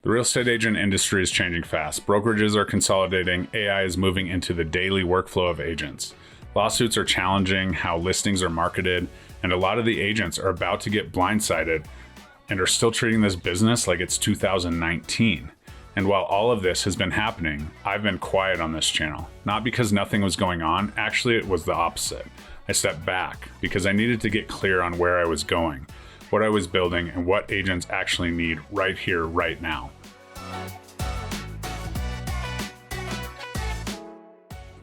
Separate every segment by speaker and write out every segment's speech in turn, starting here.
Speaker 1: The real estate agent industry is changing fast. Brokerages are consolidating. AI is moving into the daily workflow of agents. Lawsuits are challenging how listings are marketed, and a lot of the agents are about to get blindsided and are still treating this business like it's 2019. And while all of this has been happening, I've been quiet on this channel. Not because nothing was going on, actually it was the opposite. I stepped back because I needed to get clear on where I was going, what I was building, and what agents actually need right here, right now.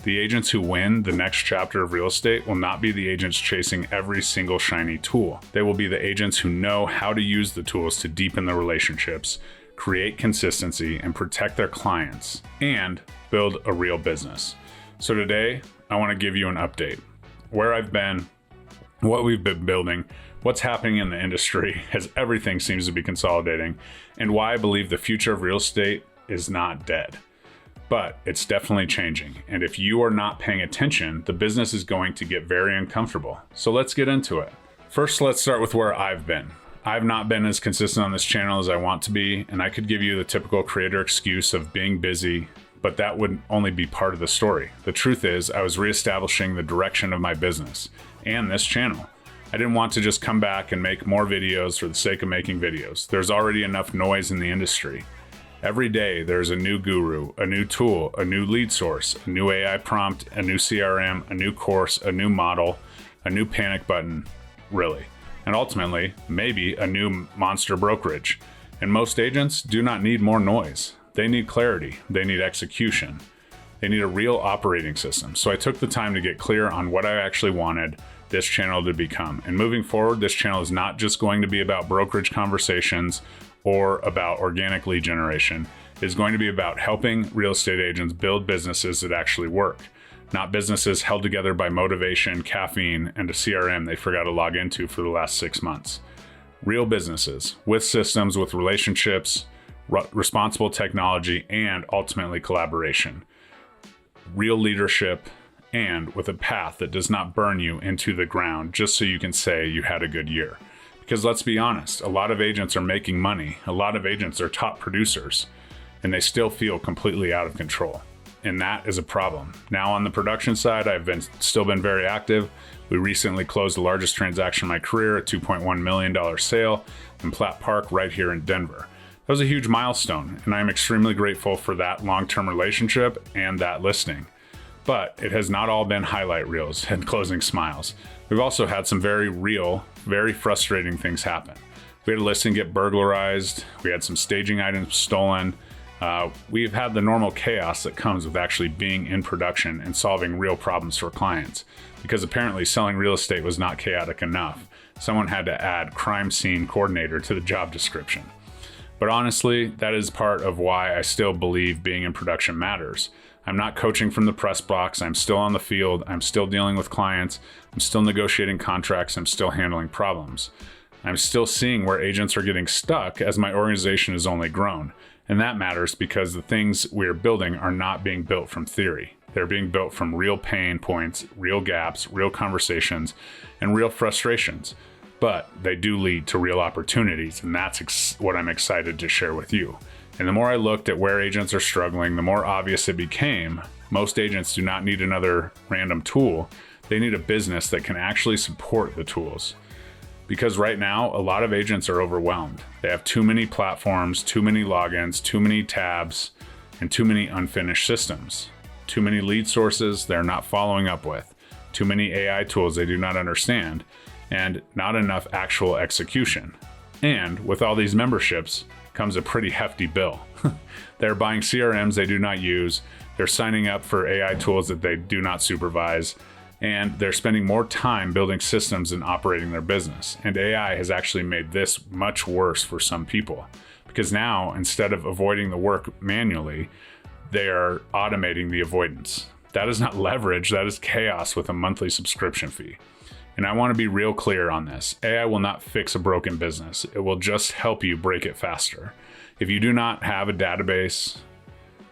Speaker 1: The agents who win the next chapter of real estate will not be the agents chasing every single shiny tool. They will be the agents who know how to use the tools to deepen their relationships, create consistency, and protect their clients, and build a real business. So today, I want to give you an update. Where I've been, what we've been building, what's happening in the industry as everything seems to be consolidating, and why I believe the future of real estate is not dead. But it's definitely changing, and if you are not paying attention, the business is going to get very uncomfortable. So let's get into it. First, let's start with where I've been. I've not been as consistent on this channel as I want to be, and I could give you the typical creator excuse of being busy, but that would only be part of the story. The truth is, I was reestablishing the direction of my business and this channel. I didn't want to just come back and make more videos for the sake of making videos. There's already enough noise in the industry. Every day there's a new guru, a new tool, a new lead source, a new AI prompt, a new CRM, a new course, a new model, a new panic button, really. And ultimately, maybe a new monster brokerage. And most agents do not need more noise. They need clarity. They need execution. They need a real operating system. So I took the time to get clear on what I actually wanted this channel to become. And moving forward, this channel is not just going to be about brokerage conversations or about organic lead generation. It's going to be about helping real estate agents build businesses that actually work, not businesses held together by motivation, caffeine, and a CRM they forgot to log into for the last 6 months. Real businesses with systems, with relationships, responsible technology, and ultimately collaboration. Real leadership, and with a path that does not burn you into the ground just so you can say you had a good year. Because let's be honest, a lot of agents are making money, a lot of agents are top producers, and they still feel completely out of control. And that is a problem. Now on the production side, I've still been very active. We recently closed the largest transaction in my career, a $2.1 million sale in Platt Park right here in Denver. That was a huge milestone, and I'm extremely grateful for that long-term relationship and that listing. But it has not all been highlight reels and closing smiles. We've also had some very real, very frustrating things happen. We had a listing get burglarized. We had some staging items stolen. We've had the normal chaos that comes with actually being in production and solving real problems for clients. Because apparently selling real estate was not chaotic enough. Someone had to add crime scene coordinator to the job description. But honestly, that is part of why I still believe being in production matters. I'm not coaching from the press box. I'm still on the field. I'm still dealing with clients. I'm still negotiating contracts. I'm still handling problems. I'm still seeing where agents are getting stuck as my organization has only grown. And that matters because the things we're building are not being built from theory. They're being built from real pain points, real gaps, real conversations, and real frustrations. But they do lead to real opportunities, and that's what I'm excited to share with you. And the more I looked at where agents are struggling, the more obvious it became. Most agents do not need another random tool. They need a business that can actually support the tools. Because right now, a lot of agents are overwhelmed. They have too many platforms, too many logins, too many tabs, and too many unfinished systems. Too many lead sources they're not following up with. Too many AI tools they do not understand, and not enough actual execution. And with all these memberships comes a pretty hefty bill. They're buying CRMs they do not use, they're signing up for AI tools that they do not supervise, and they're spending more time building systems and operating their business. And AI has actually made this much worse for some people, because now instead of avoiding the work manually, they are automating the avoidance. That is not leverage, that is chaos with a monthly subscription fee. And I want to be real clear on this. AI will not fix a broken business. It will just help you break it faster. If you do not have a database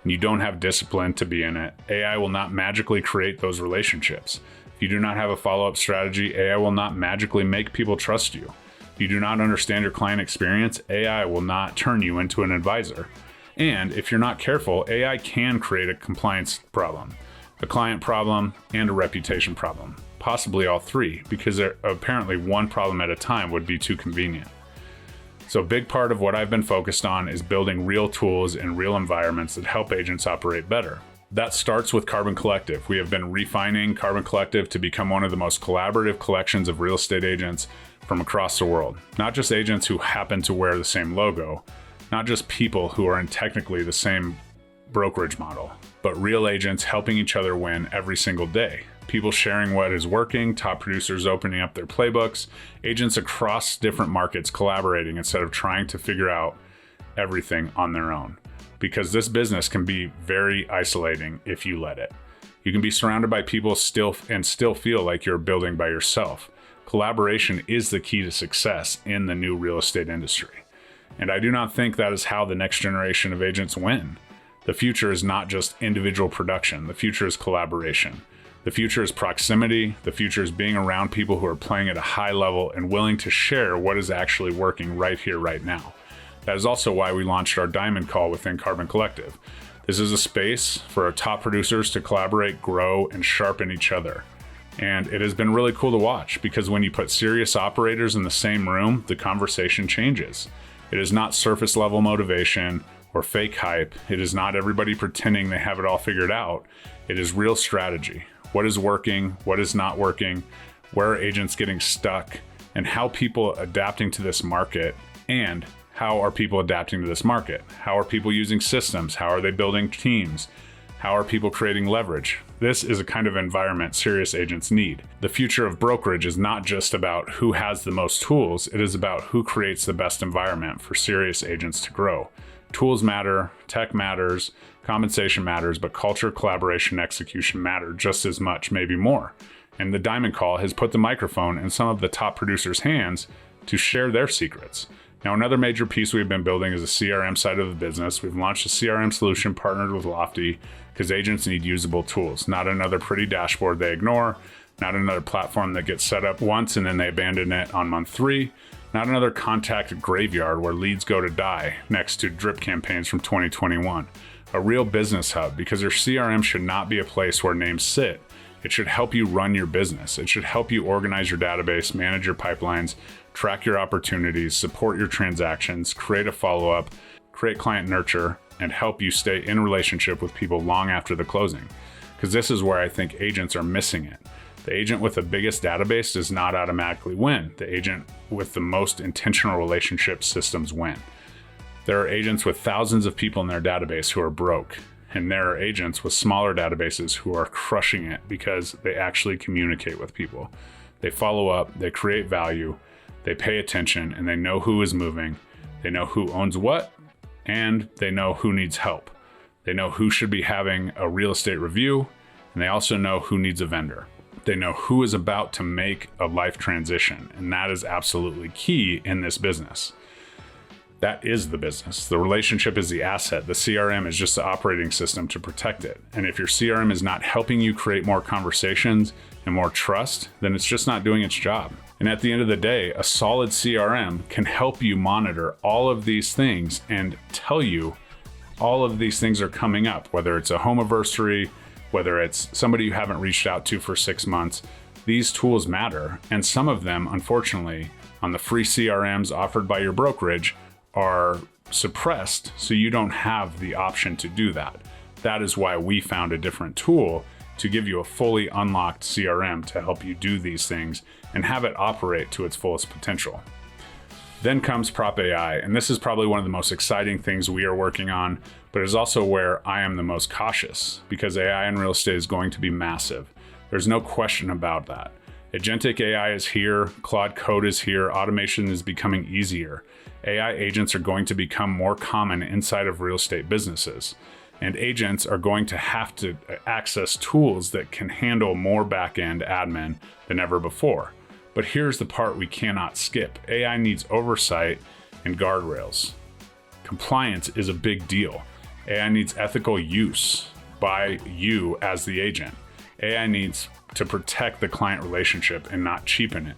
Speaker 1: and you don't have discipline to be in it, AI will not magically create those relationships. If you do not have a follow-up strategy, AI will not magically make people trust you. If you do not understand your client experience, AI will not turn you into an advisor. And if you're not careful, AI can create a compliance problem, a client problem, and a reputation problem. Possibly all three, because apparently one problem at a time would be too convenient. So a big part of what I've been focused on is building real tools in real environments that help agents operate better. That starts with Carbon Collective. We have been refining Carbon Collective to become one of the most collaborative collections of real estate agents from across the world. Not just agents who happen to wear the same logo, not just people who are in technically the same brokerage model, but real agents helping each other win every single day. People sharing what is working, top producers opening up their playbooks, agents across different markets collaborating instead of trying to figure out everything on their own. Because this business can be very isolating if you let it. You can be surrounded by people still feel like you're building by yourself. Collaboration is the key to success in the new real estate industry. And I do not think that is how the next generation of agents win. The future is not just individual production. The future is collaboration. The future is proximity. The future is being around people who are playing at a high level and willing to share what is actually working right here, right now. That is also why we launched our Diamond Call within Carbon Collective. This is a space for our top producers to collaborate, grow, and sharpen each other. And it has been really cool to watch because when you put serious operators in the same room, the conversation changes. It is not surface level motivation or fake hype. It is not everybody pretending they have it all figured out. It is real strategy. What is working? What is not working? Where are agents getting stuck? And how people adapting to this market, and how are people adapting to this market? How are people using systems? How are they building teams? How are people creating leverage? This is a kind of environment serious agents need. The future of brokerage is not just about who has the most tools, it is about who creates the best environment for serious agents to grow. Tools matter, tech matters, compensation matters, but culture, collaboration, execution matter just as much, maybe more. And the Diamond Call has put the microphone in some of the top producers' hands to share their secrets. Now, another major piece we've been building is the CRM side of the business. We've launched a CRM solution partnered with Lofty because agents need usable tools, not another pretty dashboard they ignore, not another platform that gets set up once and then they abandon it on month 3, not another contact graveyard where leads go to die next to drip campaigns from 2021. A real business hub, because your CRM should not be a place where names sit. It should help you run your business. It should help you organize your database, manage your pipelines, track your opportunities, support your transactions, create a follow-up, create client nurture, and help you stay in relationship with people long after the closing. Because this is where I think agents are missing it. The agent with the biggest database does not automatically win. The agent with the most intentional relationship systems win. There are agents with thousands of people in their database who are broke. And there are agents with smaller databases who are crushing it because they actually communicate with people. They follow up, they create value, they pay attention, and they know who is moving. They know who owns what, and they know who needs help. They know who should be having a real estate review, and they also know who needs a vendor. They know who is about to make a life transition, and that is absolutely key in this business. That is the business. The relationship is the asset. The CRM is just the operating system to protect it. And if your CRM is not helping you create more conversations and more trust, then it's just not doing its job. And at the end of the day, a solid CRM can help you monitor all of these things and tell you all of these things are coming up, whether it's a home anniversary, whether it's somebody you haven't reached out to for 6 months. These tools matter. And some of them, unfortunately, on the free CRMs offered by your brokerage, are suppressed, so you don't have the option to do that. That is why we found a different tool to give you a fully unlocked CRM to help you do these things and have it operate to its fullest potential. Then comes Prop AI, and this is probably one of the most exciting things we are working on, but it is also where I am the most cautious because AI in real estate is going to be massive. There's no question about that. Agentic AI is here, Claude Code is here, automation is becoming easier. AI agents are going to become more common inside of real estate businesses. And agents are going to have to access tools that can handle more back-end admin than ever before. But here's the part we cannot skip. AI needs oversight and guardrails. Compliance is a big deal. AI needs ethical use by you as the agent. AI needs to protect the client relationship and not cheapen it.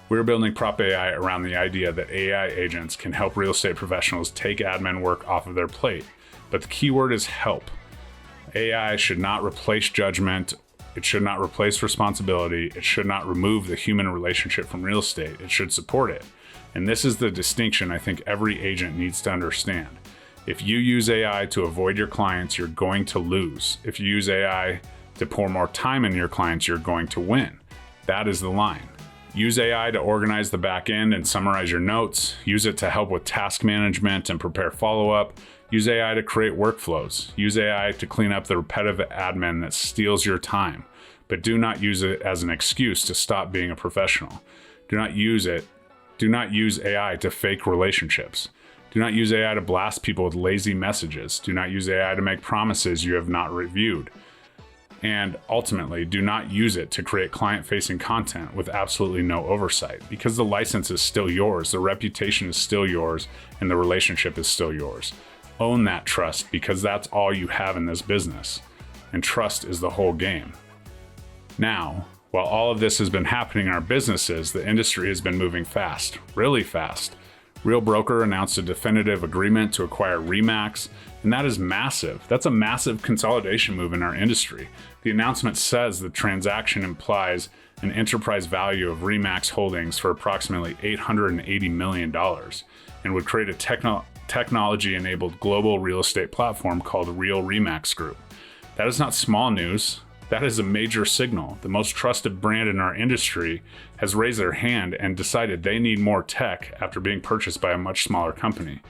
Speaker 1: We're building Prop AI around the idea that AI agents can help real estate professionals take admin work off of their plate. But the key word is help. AI should not replace judgment. It should not replace responsibility. It should not remove the human relationship from real estate. It should support it. And this is the distinction I think every agent needs to understand. If you use AI to avoid your clients, you're going to lose. If you use AI to pour more time in your clients, you're going to win. That is the line. Use AI to organize the back end and summarize your notes. Use it to help with task management and prepare follow-up. Use AI to create workflows. Use AI to clean up the repetitive admin that steals your time. But do not use it as an excuse to stop being a professional. Do not use AI to fake relationships. Do not use AI to blast people with lazy messages. Do not use AI to make promises you have not reviewed. And ultimately, do not use it to create client-facing content with absolutely no oversight, because the license is still yours, the reputation is still yours, and the relationship is still yours. Own that trust, because that's all you have in this business. And trust is the whole game. Now, while all of this has been happening in our businesses, the industry has been moving fast, really fast. Real Broker announced a definitive agreement to acquire RE/MAX, and that is massive. That's a massive consolidation move in our industry. The announcement says the transaction implies an enterprise value of RE/MAX Holdings for approximately $880 million and would create a technology-enabled global real estate platform called Real RE/MAX Group. That is not small news. That is a major signal. The most trusted brand in our industry has raised their hand and decided they need more tech after being purchased by a much smaller company.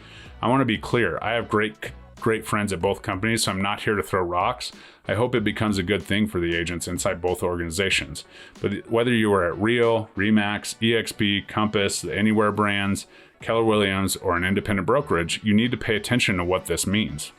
Speaker 1: I want to be clear. I have great friends at both companies, so I'm not here to throw rocks. I hope it becomes a good thing for the agents inside both organizations. But whether you are at Real, RE/MAX, EXP, Compass, the Anywhere brands, Keller Williams, or an independent brokerage, you need to pay attention to what this means.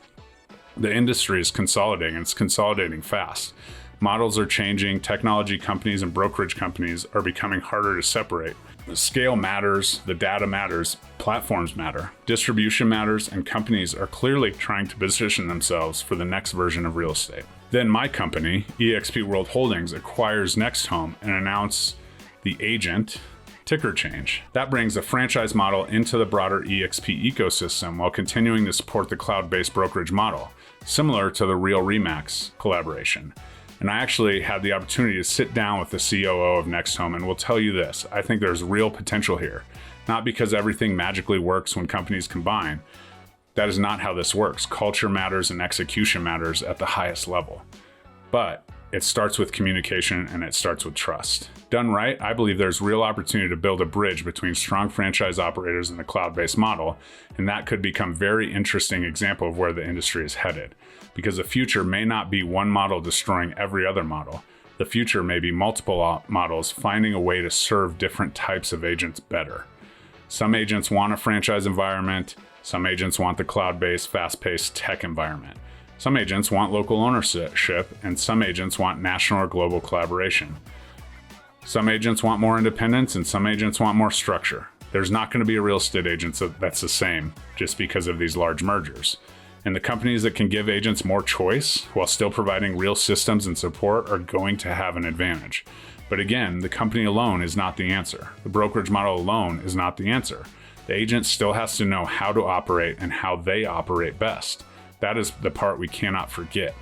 Speaker 1: The industry is consolidating, and it's consolidating fast. Models are changing, technology companies and brokerage companies are becoming harder to separate. The scale matters, the data matters, platforms matter, distribution matters, and companies are clearly trying to position themselves for the next version of real estate. Then my company, eXp World Holdings, acquires NextHome and announces the agent ticker change. That brings a franchise model into the broader eXp ecosystem while continuing to support the cloud-based brokerage model, similar to the Real RE/MAX collaboration. And I actually had the opportunity to sit down with the COO of NextHome and will tell you this: I think there's real potential here. Not because everything magically works when companies combine. That is not how this works. Culture matters and execution matters at the highest level. But it starts with communication and it starts with trust. Done right, I believe there's real opportunity to build a bridge between strong franchise operators and the cloud-based model, and that could become a very interesting example of where the industry is headed. Because the future may not be one model destroying every other model. The future may be multiple models finding a way to serve different types of agents better. Some agents want a franchise environment. Some agents want the cloud-based, fast-paced tech environment. Some agents want local ownership, and some agents want national or global collaboration. Some agents want more independence, and some agents want more structure. There's not going to be a real estate agent that's the same just because of these large mergers. And the companies that can give agents more choice while still providing real systems and support are going to have an advantage. But again, the company alone is not the answer. The brokerage model alone is not the answer. The agent still has to know how to operate and how they operate best. That is the part we cannot forget.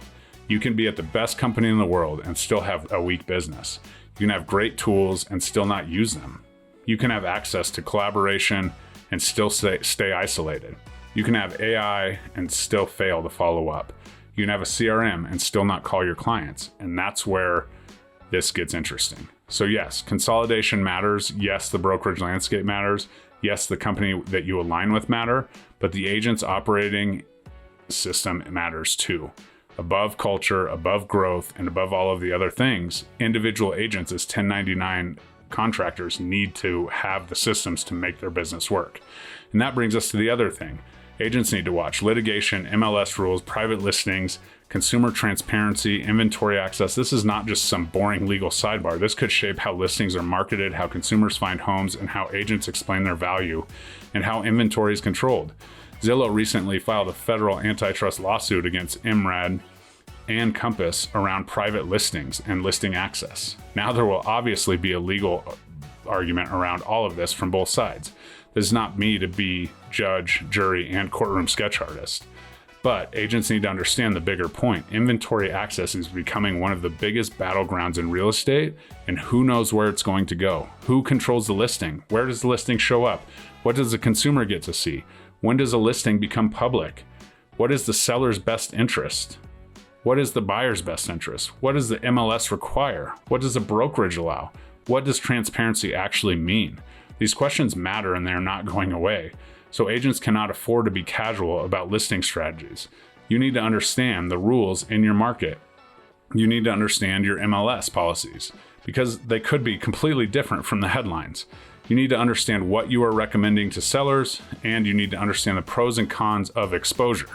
Speaker 1: You can be at the best company in the world and still have a weak business. You can have great tools and still not use them. You can have access to collaboration and still stay isolated. You can have AI and still fail to follow up. You can have a CRM and still not call your clients. And that's where this gets interesting. So yes, consolidation matters. Yes, the brokerage landscape matters. Yes, the company that you align with matter, but the agent's operating system matters too. Above culture, above growth, and above all of the other things, individual agents as 1099 contractors need to have the systems to make their business work. And that brings us to the other thing. Agents need to watch litigation, MLS rules, private listings, consumer transparency, inventory access. This is not just some boring legal sidebar. This could shape how listings are marketed, how consumers find homes, and how agents explain their value, and how inventory is controlled. Zillow recently filed a federal antitrust lawsuit against IMRAD and Compass around private listings and listing access. Now there will obviously be a legal argument around all of this from both sides. This is not me to be judge, jury, and courtroom sketch artist. But agents need to understand the bigger point. Inventory access is becoming one of the biggest battlegrounds in real estate, and who knows where it's going to go? Who controls the listing? Where does the listing show up? What does the consumer get to see? When does a listing become public? What is the seller's best interest? What is the buyer's best interest? What does the MLS require? What does a brokerage allow? What does transparency actually mean? These questions matter and they're not going away. So agents cannot afford to be casual about listing strategies. You need to understand the rules in your market. You need to understand your MLS policies because they could be completely different from the headlines. You need to understand what you are recommending to sellers, and you need to understand the pros and cons of exposure,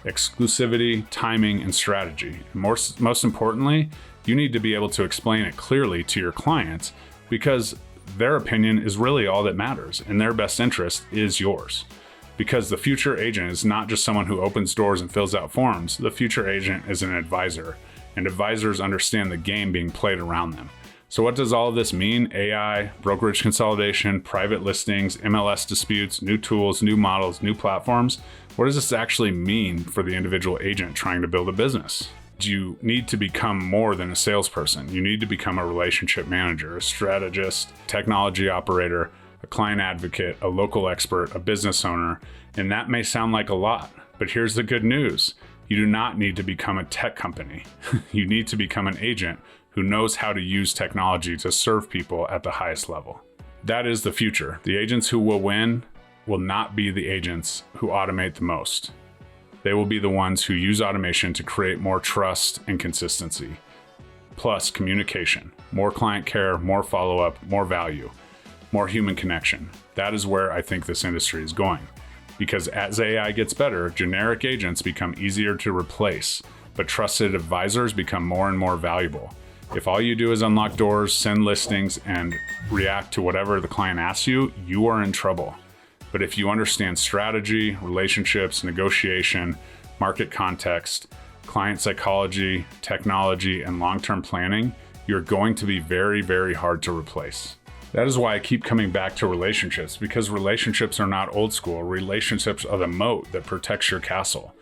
Speaker 1: exclusivity, timing, and strategy. And most importantly, you need to be able to explain it clearly to your clients because their opinion is really all that matters, and their best interest is yours. Because the future agent is not just someone who opens doors and fills out forms. The future agent is an advisor, and advisors understand the game being played around them. So what does all of this mean? AI, brokerage consolidation, private listings, MLS disputes, new tools, new models, new platforms. What does this actually mean for the individual agent trying to build a business? You need to become more than a salesperson. You need to become a relationship manager, a strategist, technology operator, a client advocate, a local expert, a business owner. And that may sound like a lot, but here's the good news. You do not need to become a tech company. You need to become an agent who knows how to use technology to serve people at the highest level. That is the future. The agents who will win will not be the agents who automate the most. They will be the ones who use automation to create more trust and consistency. Plus communication, more client care, more follow-up, more value, more human connection. That is where I think this industry is going. Because as AI gets better, generic agents become easier to replace, but trusted advisors become more and more valuable. If all you do is unlock doors, send listings, and react to whatever the client asks you, you are in trouble. But if you understand strategy, relationships, negotiation, market context, client psychology, technology, and long-term planning, you're going to be very, very hard to replace. That is why I keep coming back to relationships, because relationships are not old school. Relationships are the moat that protects your castle.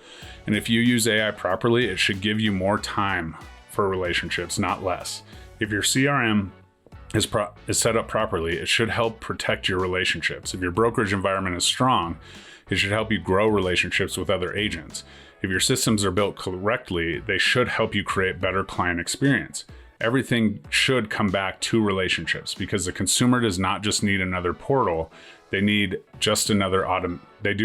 Speaker 1: And if you use AI properly, it should give you more time for relationships, not less. If your CRM is set up properly, it should help protect your relationships. If your brokerage environment is strong, it should help you grow relationships with other agents. If your systems are built correctly, they should help you create better client experience. Everything should come back to relationships because the consumer does not just need another portal. They do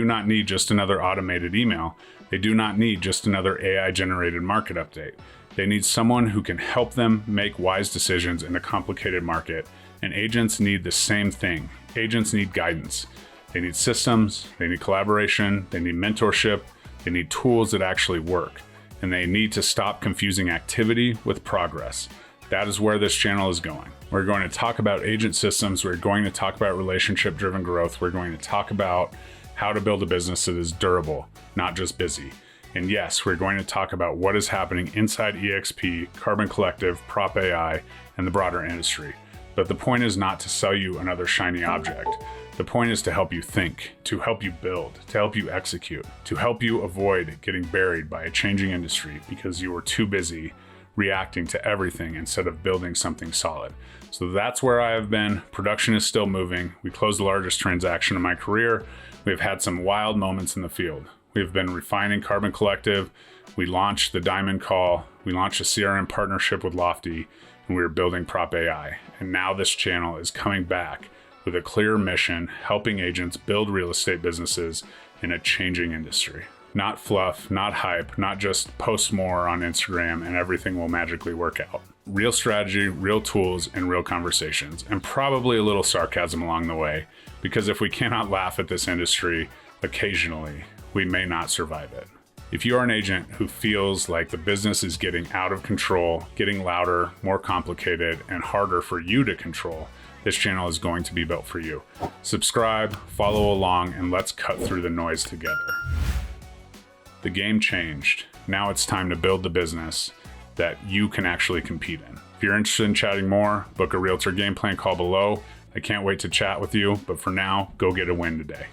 Speaker 1: not need just another automated email. They do not need just another AI generated market update. They need someone who can help them make wise decisions in a complicated market, and agents need the same thing. Agents need guidance. They need systems, they need collaboration, they need mentorship, they need tools that actually work, and they need to stop confusing activity with progress. That is where this channel is going. We're going to talk about agent systems, we're going to talk about relationship-driven growth, we're going to talk about how to build a business that is durable, not just busy. And yes, we're going to talk about what is happening inside EXP, Carbon Collective, Prop AI, and the broader industry. But the point is not to sell you another shiny object. The point is to help you think, to help you build, to help you execute, to help you avoid getting buried by a changing industry because you were too busy reacting to everything instead of building something solid. So that's where I have been. Production is still moving. We closed the largest transaction of my career. We've had some wild moments in the field. We've been refining Carbon Collective. We launched the Diamond Call. We launched a CRM partnership with Lofty, and we were building Prop AI. And now this channel is coming back with a clear mission, helping agents build real estate businesses in a changing industry. Not fluff, not hype, not just post more on Instagram and everything will magically work out. Real strategy, real tools, and real conversations, and probably a little sarcasm along the way, because if we cannot laugh at this industry occasionally, we may not survive it. If you are an agent who feels like the business is getting out of control, getting louder, more complicated, and harder for you to control, this channel is going to be built for you. Subscribe, follow along, and let's cut through the noise together. The game changed. Now it's time to build the business that you can actually compete in. If you're interested in chatting more, book a realtor game plan call below. I can't wait to chat with you, but for now, go get a win today.